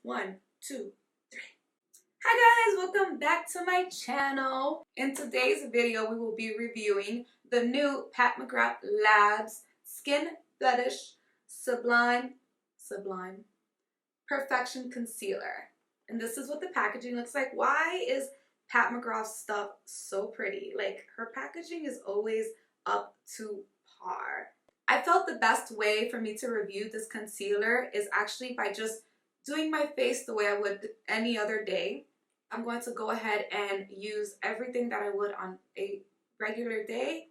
1, 2, 3. Hi guys, welcome back to my channel. In today's video, we will be reviewing the new Pat McGrath Labs Skin Fetish Sublime Perfection Concealer. And this is what the packaging looks like. Why is Pat McGrath's stuff so pretty? Like, her packaging is always up to par. I felt the best way for me to review this concealer is actually by just doing my face the way I would any other day. I'm going to go ahead and use everything that I would on a regular day.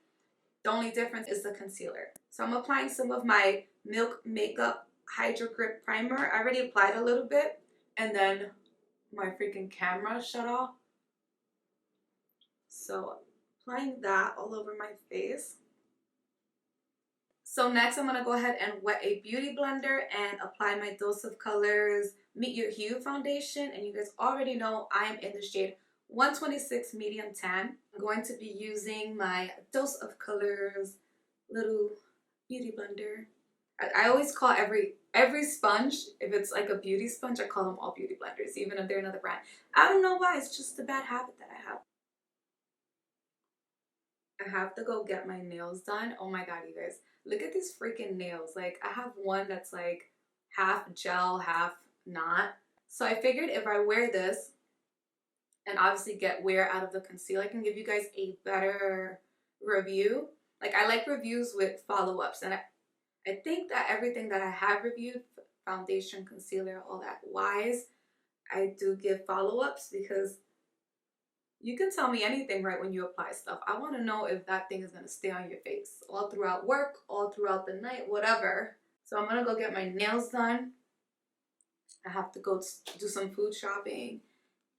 The only difference is the concealer. So I'm applying some of my Milk Makeup Hydro Grip Primer. I already applied a little bit, and then my freaking camera shut off. So applying that all over my face. So next I'm going to go ahead and wet a beauty blender and apply my Dose of Colors Meet Your Hue foundation. And you guys already know I am in the shade 126 Medium Tan. I'm going to be using my Dose of Colors little beauty blender. I always call every sponge, if it's like a beauty sponge, I call them all beauty blenders, even if they're another brand. I don't know why, it's just a bad habit that I have. I have to go get my nails done. Oh my god, you guys. Look at these freaking nails. Like, I have one that's like half gel, half not. So I figured if I wear this and obviously get wear out of the concealer, I can give you guys a better review. Like, I like reviews with follow-ups. And I think that everything that I have reviewed, foundation, concealer, all that wise, I do give follow-ups because you can tell me anything right when you apply stuff. I want to know if that thing is going to stay on your face all throughout work, all throughout the night, whatever. So I'm going to go get my nails done. I have to go do some food shopping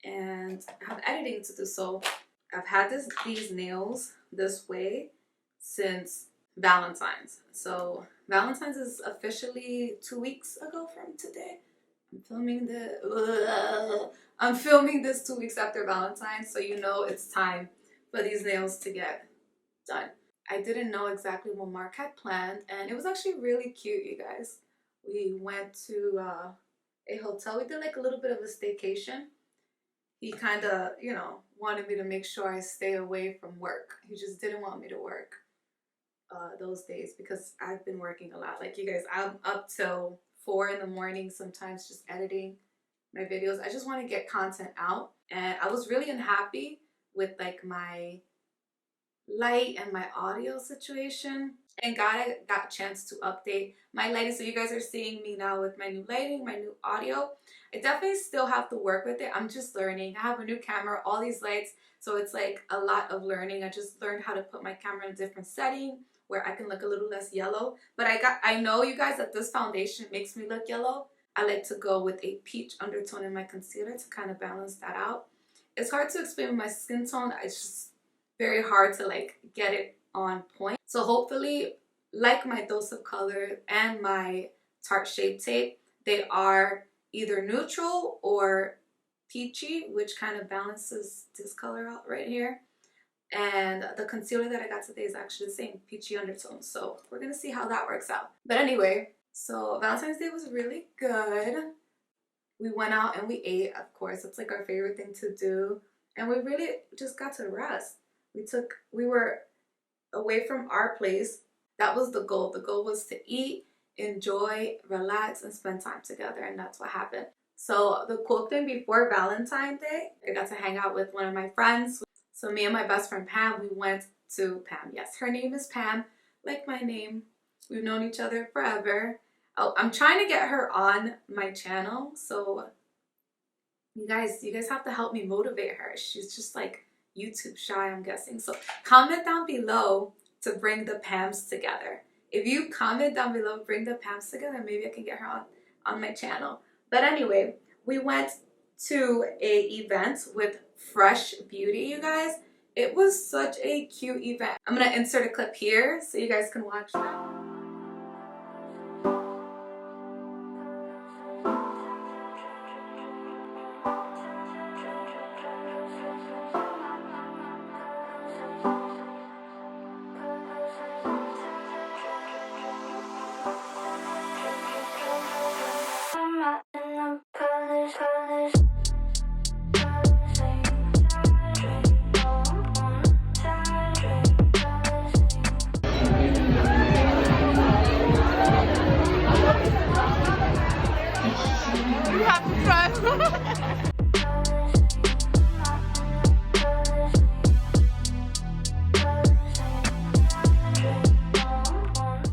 and I have editing to do. So I've had these nails this way since Valentine's. So Valentine's is officially 2 weeks ago from today. I'm filming this 2 weeks after Valentine's, so you know it's time for these nails to get done. I didn't know exactly what Mark had planned, and it was actually really cute, you guys. We went to a hotel. We did like a little bit of a staycation. He kind of, you know, wanted me to make sure I stay away from work. He just didn't want me to work those days because I've been working a lot. Like, you guys, I'm up till 4 in the morning sometimes just editing my videos. I just want to get content out, and I was really unhappy with like my light and my audio situation, and got a chance to update my lighting. So you guys are seeing me now with my new lighting, my new audio. I definitely still have to work with it. I'm just learning. I have a new camera, all these lights, so it's like a lot of learning. I just learned how to put my camera in a different setting where I can look a little less yellow. But I know, you guys, that this foundation makes me look yellow. I like to go with a peach undertone in my concealer to kind of balance that out. It's hard to explain with my skin tone. It's just very hard to like get it on point. So hopefully, like my Dose of Color and my Tarte Shape Tape, they are either neutral or peachy, which kind of balances this color out right here. And the concealer that I got today is actually the same, peachy undertone. So we're gonna see how that works out. But anyway, so Valentine's Day was really good. We went out and we ate, of course. It's like our favorite thing to do. And we really just got to rest. We were away from our place. That was the goal. The goal was to eat, enjoy, relax, and spend time together. And that's what happened. So the cool thing, before Valentine's Day, I got to hang out with one of my friends. So me and my best friend Pam, we went to Pam. Yes, her name is Pam, like my name. We've known each other forever. Oh, I'm trying to get her on my channel. So you guys have to help me motivate her. She's just like YouTube shy, I'm guessing. So comment down below to bring the Pams together. If you comment down below, bring the Pams together, maybe I can get her on my channel. But anyway, we went to a event with Fresh Beauty, you guys. It was such a cute event. I'm gonna insert a clip here so you guys can watch that. You have to try.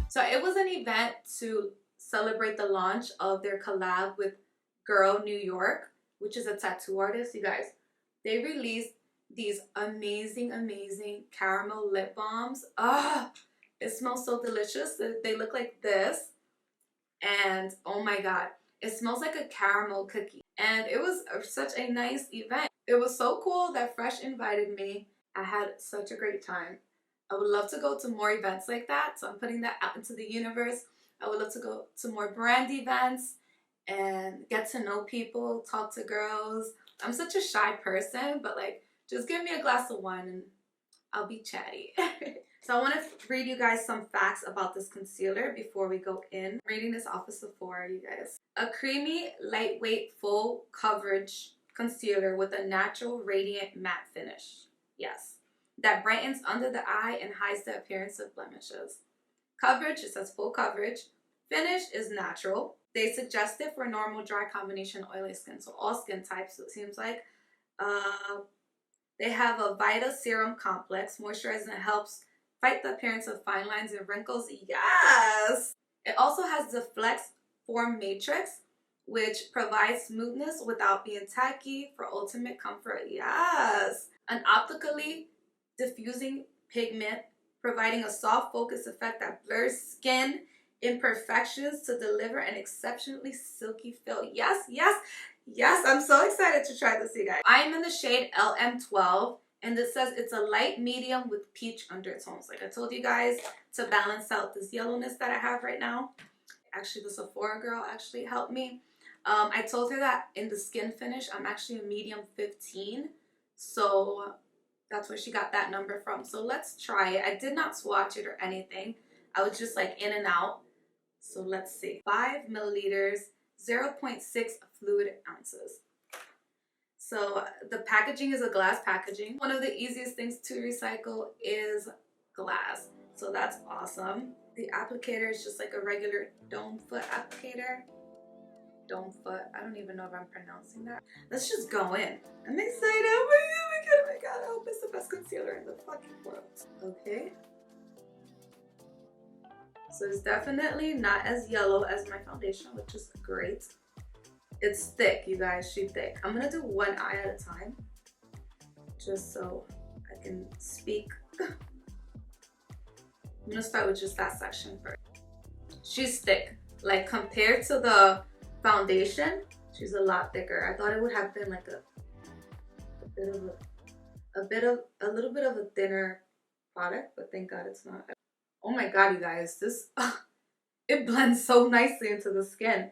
So it was an event to celebrate the launch of their collab with Girl New York, which is a tattoo artist. You guys, they released these amazing caramel lip balms. It smells so delicious. They look like this, and oh my god, it smells like a caramel cookie. And it was such a nice event. It was so cool that Fresh invited me. I had such a great time. I would love to go to more events like that, so I'm putting that out into the universe. I would love to go to more brand events and get to know people, talk to girls. I'm such a shy person, but like, just give me a glass of wine and I'll be chatty. So I want to read you guys some facts about this concealer before we go in. I'm reading this off of Sephora, you guys. A creamy, lightweight, full coverage concealer with a natural, radiant matte finish. Yes. That brightens under the eye and hides the appearance of blemishes. Coverage, it says full coverage. Finish is natural. They suggest it for normal, dry, combination, oily skin. So all skin types, it seems like. They have a Vita Serum Complex. Moisturizing that helps fight the appearance of fine lines and wrinkles. Yes! It also has the Flex Form Matrix, which provides smoothness without being tacky for ultimate comfort. Yes! An optically diffusing pigment, providing a soft focus effect that blurs skin imperfections to deliver an exceptionally silky feel. Yes, yes, yes, I'm so excited to try this, you guys. I'm in the shade LM12, and it says it's a light medium with peach undertones. Like I told you guys, to balance out this yellowness that I have right now. Actually, the Sephora girl actually helped me. I told her that in the skin finish, I'm actually a medium 15, so that's where she got that number from. So let's try it. I did not swatch it or anything. I was just like in and out. So let's see. 5 milliliters, 0.6 fluid ounces. So the packaging is a glass packaging. One of the easiest things to recycle is glass. So that's awesome. The applicator is just like a regular dome foot applicator. Dome foot. I don't even know if I'm pronouncing that. Let's just go in. I'm excited. Oh my god, I hope it's the best concealer in the fucking world. Okay. So it's definitely not as yellow as my foundation, which is great. It's thick, you guys. She's thick. I'm gonna do one eye at a time, just so I can speak. I'm gonna start with just that section first. She's thick. Like compared to the foundation, she's a lot thicker. I thought it would have been like a little bit of a thinner product, but thank God it's not. Oh my god, you guys, this it blends so nicely into the skin.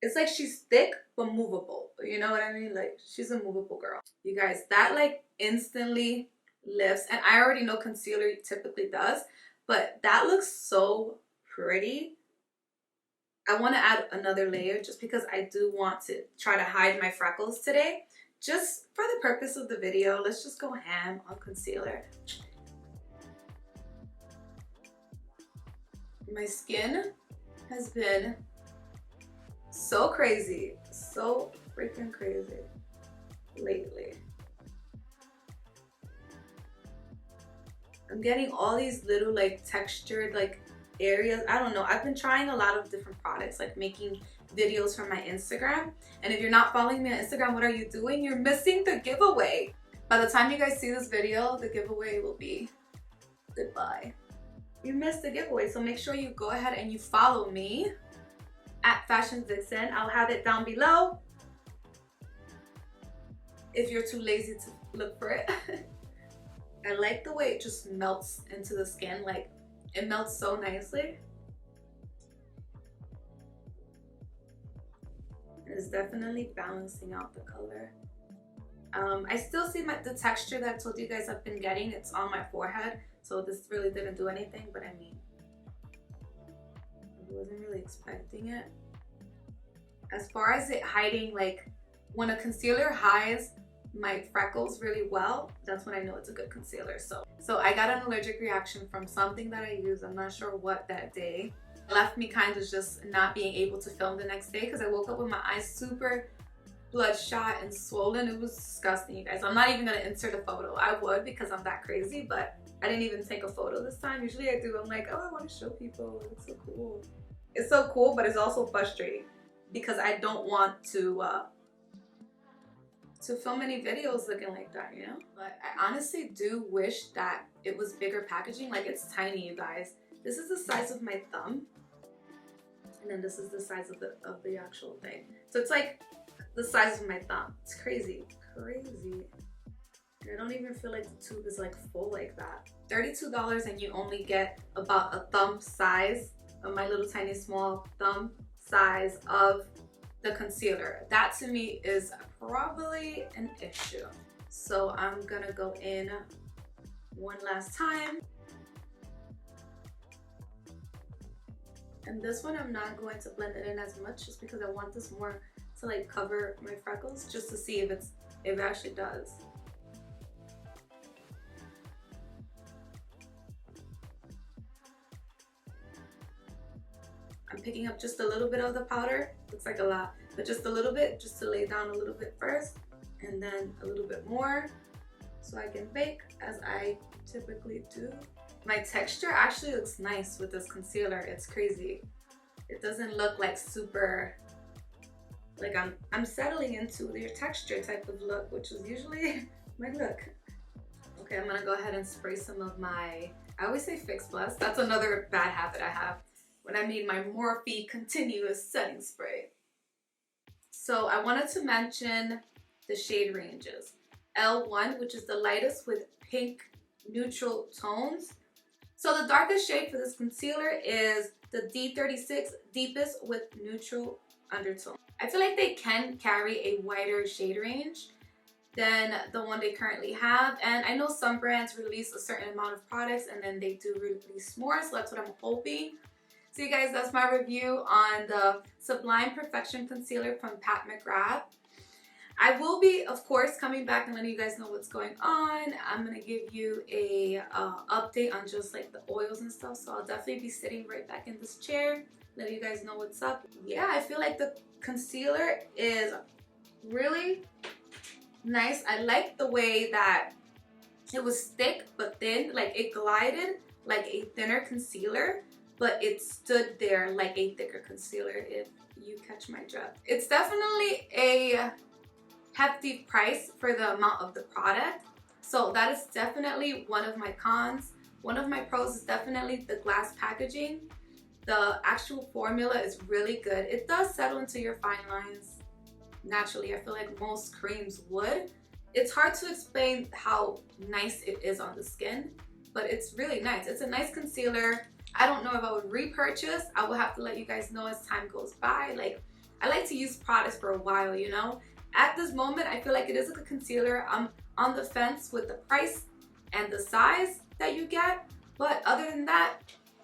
It's like she's thick but movable. You know what I mean? Like she's a movable girl. You guys, that like instantly lifts, and I already know concealer typically does, but that looks so pretty. I want to add another layer just because I do want to try to hide my freckles today. Just for the purpose of the video, let's just go ham on concealer. My skin has been so crazy, so freaking crazy lately. I'm getting all these little like textured like areas. I don't know. I've been trying a lot of different products, like making videos for my Instagram. And if you're not following me on Instagram, what are you doing? You're missing the giveaway. By the time you guys see this video, the giveaway will be goodbye. You missed the giveaway, so make sure you go ahead and you follow me at FashionsVixen. I'll have it down below if you're too lazy to look for it. I like the way it just melts into the skin. Like, it melts so nicely. It's definitely balancing out the color. I still see the texture that I told you guys I've been getting. It's on my forehead, so this really didn't do anything, but I mean, I wasn't really expecting it. As far as it hiding, like when a concealer hides my freckles really well, that's when I know it's a good concealer. So I got an allergic reaction from something that I used. I'm not sure what that day, left me kind of just not being able to film the next day because I woke up with my eyes super bloodshot and swollen. It was disgusting, you guys. I'm not even gonna insert a photo. I would because I'm that crazy, but I didn't even take a photo this time. Usually I do. I'm like, oh, I want to show people. It's so cool. It's so cool, but it's also frustrating because I don't want to film any videos looking like that, you know? But I honestly do wish that it was bigger packaging. Like, it's tiny, you guys. This is the size of my thumb. And then this is the size of the actual thing. So it's like the size of my thumb. It's crazy, crazy. And I don't even feel like the tube is like full like that. $32 and you only get about a thumb size of my little tiny small thumb size of the concealer. That to me is probably an issue. So I'm gonna go in one last time. And this one I'm not going to blend it in as much just because I want this more to like cover my freckles just to see if it actually does. I'm picking up just a little bit of the powder. Looks like a lot, but just a little bit, just to lay down a little bit first, and then a little bit more so I can bake as I typically do. My texture actually looks nice with this concealer. It's crazy. It doesn't look like super, like I'm settling into your texture type of look, which is usually my look. Okay, I'm gonna go ahead and spray some of my, I always say Fix Plus. That's another bad habit I have. When I made my Morphe Continuous Setting Spray. So I wanted to mention the shade ranges. L1, which is the lightest with pink neutral tones. So the darkest shade for this concealer is the D36, deepest with neutral undertone. I feel like they can carry a wider shade range than the one they currently have. And I know some brands release a certain amount of products and then they do release more, so that's what I'm hoping. So you guys, that's my review on the Sublime Perfection Concealer from McGRATH. I will be, of course, coming back and letting you guys know what's going on. I'm going to give you a update on just like the oils and stuff. So I'll definitely be sitting right back in this chair, letting you guys know what's up. Yeah, I feel like the concealer is really nice. I like the way that it was thick but thin, like it glided like a thinner concealer, but it stood there like a thicker concealer, if you catch my drift. It's definitely a hefty price for the amount of the product, so that is definitely one of my cons. One of my pros is definitely the glass packaging. The actual formula is really good. It does settle into your fine lines naturally. I feel like most creams would. It's hard to explain how nice it is on the skin, but it's really nice. It's a nice concealer. I don't know if I would repurchase. I will have to let you guys know as time goes by. Like, I like to use products for a while, you know? At this moment, I feel like it is a good concealer. I'm on the fence with the price and the size that you get. But other than that,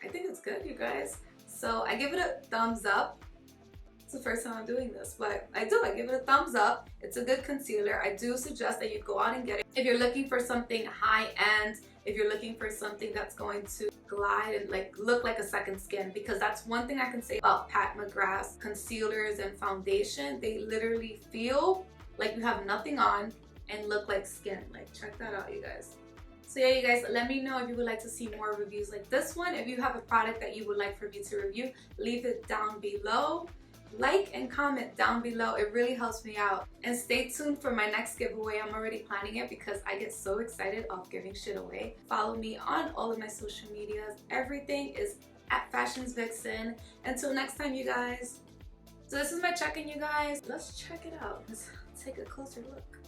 I think it's good, you guys. So I give it a thumbs up. It's the first time I'm doing this, but I give it a thumbs up. It's a good concealer. I do suggest that you go out and get it. If you're looking for something high-end, if you're looking for something that's going to glide and like look like a second skin, because that's one thing I can say about McGrath's concealers and foundation. They literally feel like you have nothing on and look like skin. Like, check that out, you guys. So yeah, you guys, let me know if you would like to see more reviews like this one. If you have a product that you would like for me to review, leave it down below. Like and comment down below. It really helps me out. And stay tuned for my next giveaway. I'm already planning it because I get so excited of giving shit away. Follow me on all of my social medias. Everything is at FashionsVixen. Until next time, you guys. So this is my check-in, you guys. Let's check it out. Let's take a closer look.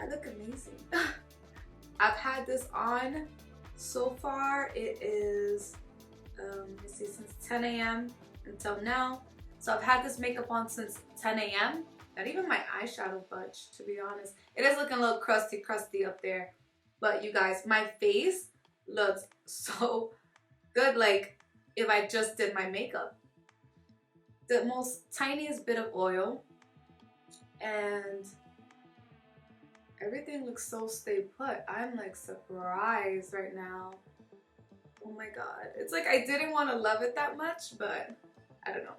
I look amazing. I've had this on so far. It is, let's see, since 10 a.m. until now. So I've had this makeup on since 10 a.m. Not even my eyeshadow budged, to be honest. It is looking a little crusty up there. But you guys, my face looks so good, like if I just did my makeup. The most tiniest bit of oil, and everything looks so stay put. I'm like surprised right now. Oh my god. It's like I didn't want to love it that much, but I don't know.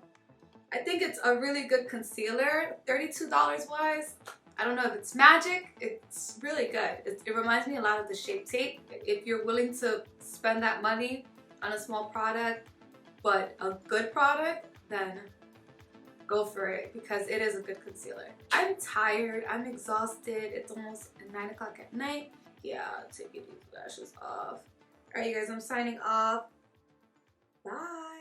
I think it's a really good concealer. $32 wise. I don't know if it's magic. It's really good. It reminds me a lot of the Shape Tape. If you're willing to spend that money on a small product, but a good product, then go for it because it is a good concealer. I'm tired. I'm exhausted. It's almost 9 o'clock at night. Yeah, taking these lashes off. Alright, you guys, I'm signing off. Bye.